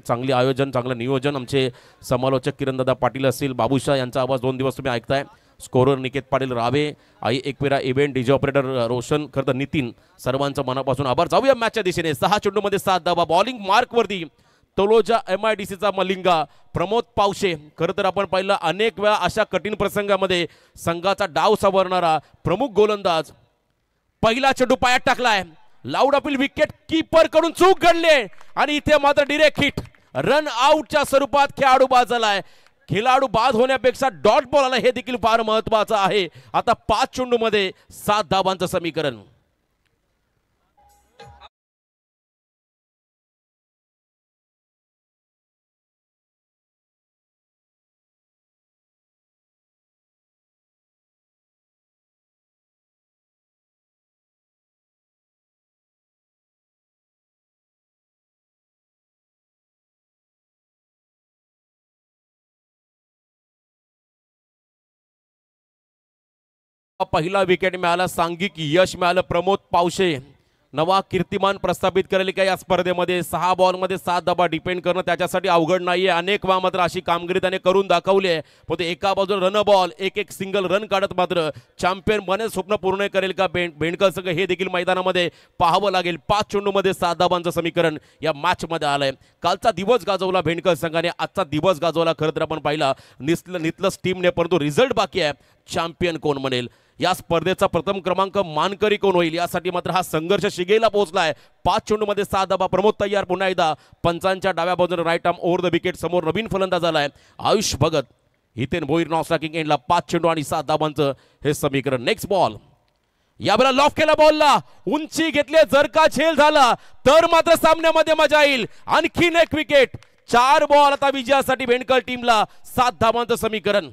चांगले आयोजन, चांगलं नियोजन आमचे समालोचक किरणदादा पाटील असतील, बाबूशाह यांचा आवाज 2 दिवस तुम्ही ऐकताय. Scorer Niket Patil Rawe, Aai Ekvira event, DJ operator Roshan, खरं तर नितीन, सर्वांचं मनापासून आभार. जाऊया मॅचच्या दिशेने. 6 चेंडूमध्ये 7 धावा. बॉलिंग मार्कवरती तलोजा MIDCचा मलिंगा प्रमोद पावशे. खरं तर आपण पाहिलं अनेक वेळा अशा कठीण प्रसंगामध्ये संघाचा डाव सावरणारा प्रमुख गोलंदाज. पहिला चेंडू पायात टाकलाय, लाऊड अपील, विकेट कीपर कडून चूक घडली आणि इथे मात्र डिरेक्ट हिट, रन आउटच्या स्वरूपात खेळाडू बाद झालाय. खेळाडू बाद होण्यापेक्षा डॉट बॉल आला हे देखील फार महत्वाचं आहे. आता 5 चेंडूमध्ये 7 धावांचं समीकरण. पहिला विकेट मिळाला, सांघिक यश मिळालं प्रमोद पावशे. नवा कीर्तिमान प्रस्थापित करेल का या स्पर्धेमध्ये. 6 बॉलमध्ये 7 धावा डिपेंड करणं त्याच्यासाठी अवघड नाहीये. अनेक वेळा मात्र अशी कामगिरी त्याने करून दाखवली आहे. पण ते एका बाजूला रन बॉल, एक सिंगल रन काढत मात्र चॅम्पियन बने स्वप्न पूर्ण करेल का भेंडकर संघ हे देखील मैदानामध्ये पाहावं लागेल. 5 चेंडूमध्ये 7 धावांचं समीकरण या मॅच मध्ये आलंय. कालचा दिवस गाजवला भेंडकर संघाने, आजचा दिवस गाजवला खरं तर आपण पाहिला नितलस टीमने, परंतु रिझल्ट बाकी आहे. चॅम्पियन कोण बनेल, या स्पर्धेचा प्रथम क्रमांक मानकरी कोण होईल, यासाठी मात्र हा संघर्ष शिगेला पोहोचलाय. 5 चेंडूमध्ये 7 धावा. प्रमोद तयार पुन्हा एकदा पंचांच्या डाव्या बाजूने right arm over the wicket. समोर नवीन फलंदाज आलाय आयुष भगत. हितेन भोईर नॉन स्ट्रायकिंग एंडला. 5 चेंडू आणि 7 धावांचं हे समीकरण. नेक्स्ट बॉल, यावेळेला लॉफ केला बॉलला, उंची घेतली, जर का झेल झाला तर मात्र सामन्यामध्ये मजा येईल. आणखीन एक विकेट. 4 बॉल आता विजयासाठी भेंडकर टीमला. 7 धावांचं समीकरण.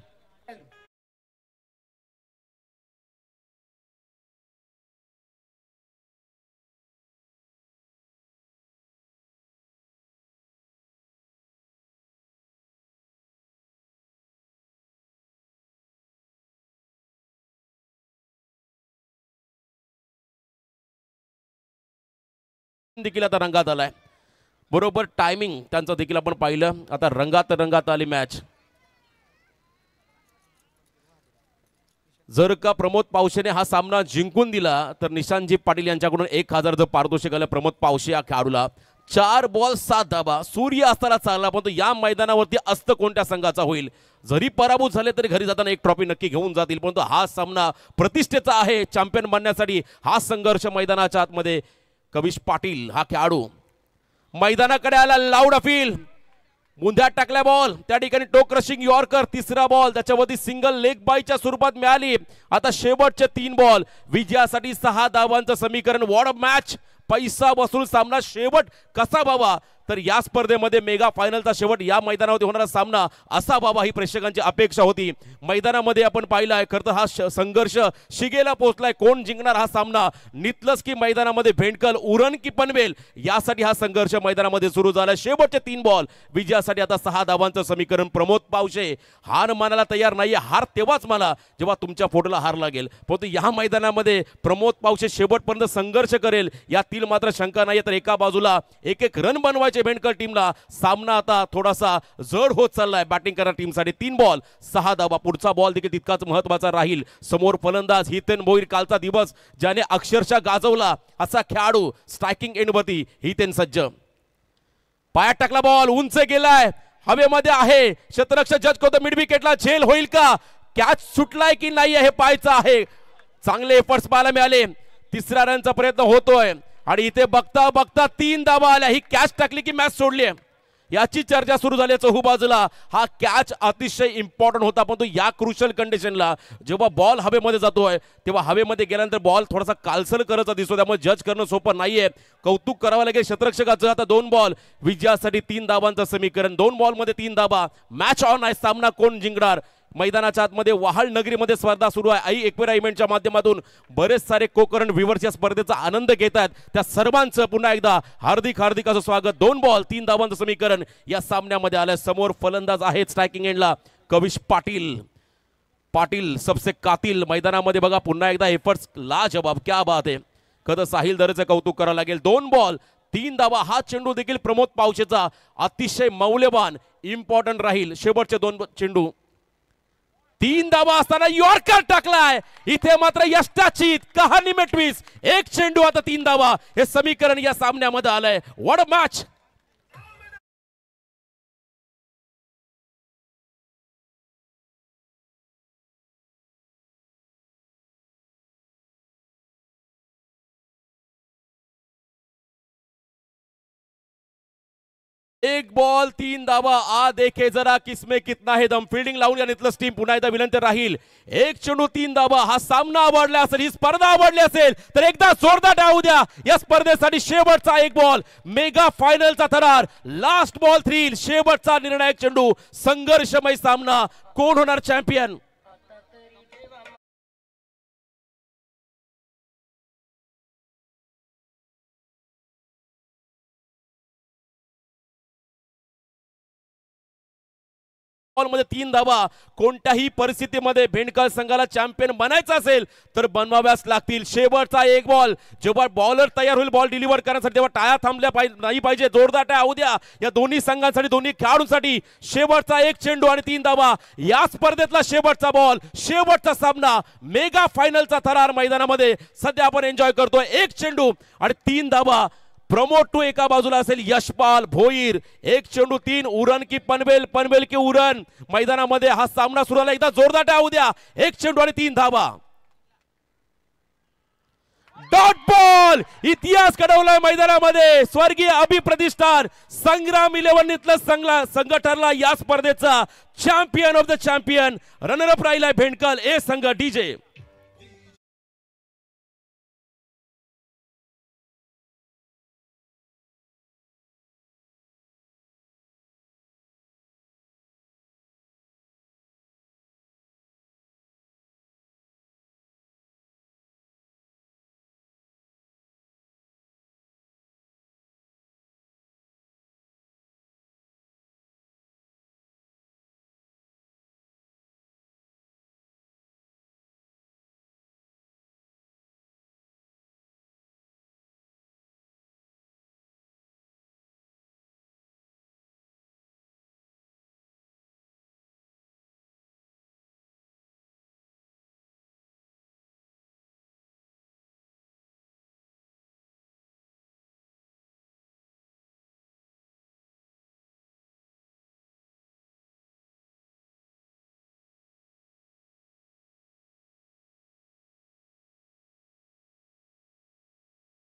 देखील आता रंगात आलाय. बरोबर टायमिंग त्यांचं देखील आपण पाहिलं. आता रंगात आली मॅच. जर का प्रमोद पावशेने हा सामना जिंकून दिला तर निशांतजी पाटील यांच्याकडून 1000 जर पारितोषिक आलं प्रमोद पावशे या खेळाडूला. 4 बॉल 7 धावा. सूर्य असताना चालला, पण या मैदानावरती असतं कोणत्या संघाचा होईल. जरी पराभूत झाले तरी घरी जाताना एक ट्रॉफी नक्की घेऊन जातील, परंतु हा सामना प्रतिष्ठेचा आहे. चॅम्पियन बनण्यासाठी हा संघर्ष मैदानाच्या आतमध्ये. कविश पाटील हा खेळाडू मैदानाकडे आला, लाऊड अपील, मुंद्यात टाकला बॉल, त्या ठिकाणी टोक क्रशिंग यॉर्कर. तिसरा बॉल त्याच्यावरती सिंगल लेग बायच्या स्वरूपात मिळाली. आता शेवटचे 3 बॉल विजयासाठी 6 धावांचं समीकरण. What a match. पैसा वसूल सामना. शेवट कसा व्हावा, तर या स्पर्धेमध्ये मेगा फायनलचा शेवट या मैदानावरती होणारा सामना असा व्हावा ही प्रेक्षकांची अपेक्षा होती. मैदानामध्ये आपण पाहिलाय खरं तर हा संघर्ष शिगेला पोहोचलाय. कोण जिंकणार हा सामना. नितलस की मैदानामध्ये भेंडकर, उरण की पनवेल, यासाठी हा संघर्ष मैदानामध्ये सुरू झाला. शेवटचे 3 बॉल विजयासाठी आता 6 धावांचं समीकरण. प्रमोद पावशे हार मानायला तयार नाहीये. हार तेव्हाच माना जेव्हा तुमच्या फोटोला हार लागेल, परंतु या मैदानामध्ये प्रमोद पावशे शेवटपर्यंत संघर्ष करेल यातील मात्र शंका नाही. तर एका बाजूला एक रन बनवायचे भेंडकर टीमला. सामना आता थोडासा जड होत चाललाय बॅटिंग करणाऱ्या टीमसाठी. 3 बॉल 6 धावा. पुढचा बॉल देखील तितकाच महत्वाचा राहील. समोर फलंदाज हितेन भोईर. कालचा दिवस ज्याने अक्षरशः गाजवला असा खेळाडू स्ट्रायकिंग एंडवरती हितेन सज्ज. पायात टाकला बॉल, उंच गेलाय, हवेमध्ये आहे. क्षेत्ररक्षक जज करतो मिड विकेटला. झेल होईल का, कॅच सुटलाय की नाही हे पाहायचं आहे. चांगले एफर्ट्स पाहायला मिळाले. 3रा रनचा प्रयत्न होतोय आणि इथे बघता बघता 3 धावा आल्या. ही कॅच टाकली की मॅच सोडली याची चर्चा सुरू झाली चहूबाजूला. हा कॅच अतिशय इम्पॉर्टंट होता, परंतु या क्रुशल कंडिशनला जेव्हा बॉल हवेमध्ये जातोय तेव्हा हवेमध्ये गेल्यानंतर बॉल थोडासा कालसर करायचा दिसतो. त्यामुळे जज करणं सोपं नाहीये. कौतुक करावं लागेल क्षेत्ररक्षकाचं. आता 2 बॉल विजयासाठी 3 धावांचं समीकरण. 2 बॉलमध्ये 3 धावा. मॅच ऑन आहे. सामना कोण जिंकणार. मैदानाच्या आतमध्ये वहाळ नगरीमध्ये स्पर्धा सुरू आहे. आई एकविरा इव्हेंटच्या माध्यमातून बरेच सारे कोकरण व्ह्यूअर्स या स्पर्धेचा आनंद घेत आहेत. त्या सर्वांचं पुन्हा एकदा हार्दिक हार्दिक असं स्वागत. 2 बॉल 3 धावांचं समीकरण या सामन्यामध्ये आलं. समोर फलंदाज आहेत स्ट्रायकिंग एंडला कविश पाटील. पाटील सबसे कातिल. मैदानामध्ये बघा पुन्हा एकदा एफर्ट्स लाजवाब. क्या बात आहे. खरं साहिल दरेचं कौतुक करावं लागेल. 2 बॉल 3 धावा. हा चेंडू देखील प्रमोद पावशेचा अतिशय मौल्यवान इम्पॉर्टंट राहील. शेवटचे 2 चेंडू. 3 धावा असताना यॉर्कर टाकलाय. इथे मात्र यष्टाची कहाणी मिटवीस. 1 चेंडू आता 3 धावा. हे समीकरण या सामन्यामध्ये आलंय. What a match. एक बॉल 3 धावा. आ देखे जरा किसमें कितना है दम. फिल्डिंग लावून या टीम पुन्हा एकदा विनंती राहील. 1 चेंडू 3 धावा. हा सामना आवडला असेल, ही स्पर्धा आवडली असेल तर एकदा जोरदार टाळ्या द्या या स्पर्धेसाठी. शेवटचा 1 बॉल. मेगा फायनलचा थरार. Last ball thrill. शेवटचा निर्णायक चेंडू. संघर्षमय सामना. कोण होणार चॅम्पियन. मध्ये 3 धावा. कोणत्याही परिस्थितीमध्ये भेंडकर संघाला चॅम्पियन बनायचं असेल तर बनवाव्याच लागतील. शेवटचा 1 बॉल. जेव्हा बॉलर तयार होईल बॉल डिलिव्हर करण्यासाठी तेव्हा टाळ्या थांबल्या नाही पाहिजे. जोरदार टाळ्या होऊ द्या या दोन्ही संघांसाठी, दोन्ही खेळाडूंसाठी. शेवटचा 1 चेंडू आणि 3 धावा. या स्पर्धेतला शेवटचा बॉल. शेवटचा सामना. मेगा फायनलचा थरार मैदानामध्ये सध्या आपण एन्जॉय करतोय. 1 चेंडू आणि 3 धावा. प्रमोद टू एका बाजूला असेल, यशपाल भोईर. 1 चेंडू 3. उरण की पनवेल, पनवेल की उरण. मैदानामध्ये हा सामना सुरू झाला. एकदा जोरदार टाळ्या होऊ द्या. 1 चेंडू आणि 3 धावा. Dot ball. इतिहास घडवलाय मैदानामध्ये. स्वर्गीय अभिप्रतिष्ठान संग्राम 11 इथलं संघ ठरला या स्पर्धेचा champion of the champion. Runner-up राहिलाय भेंडकर ए संघ. डीजे